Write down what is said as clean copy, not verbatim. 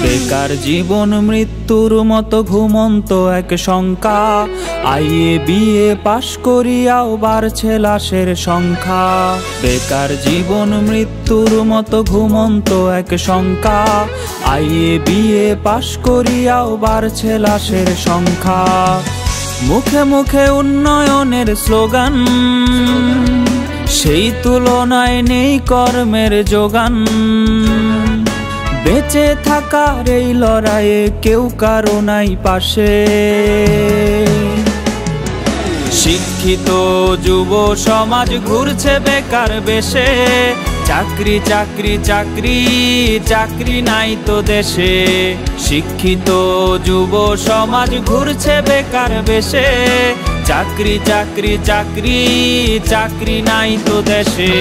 বেকার জীবন মৃত্যুর মতো ঘুমন্ত এক শঙ্কা। আইএ বিএ পাশ করিয়াও বাড়ছে লাশের সংখ্যা। বেকার জীবন মৃত্যুর মতো ঘুমন্ত এক শঙ্কা। আইএ বিএ পাশ করিয়াও বাড়ছে লাশের সংখ্যা। মুখে মুখে উন্নয়নের স্লোগান, সেই তুলনায় নেই কর্মের যোগান। বেঁচে থাকার এই লড়াইয়ে কেউ কারো নাই পাশে। শিক্ষিত যুব সমাজ ঘুরছে বেকার বেশে। চাকরি চাকরি চাকরি চাকরি নাই তো দেশে। শিক্ষিত যুব সমাজ ঘুরছে বেকার বেশে। চাকরি চাকরি চাকরি চাকরি নাই তো দেশে।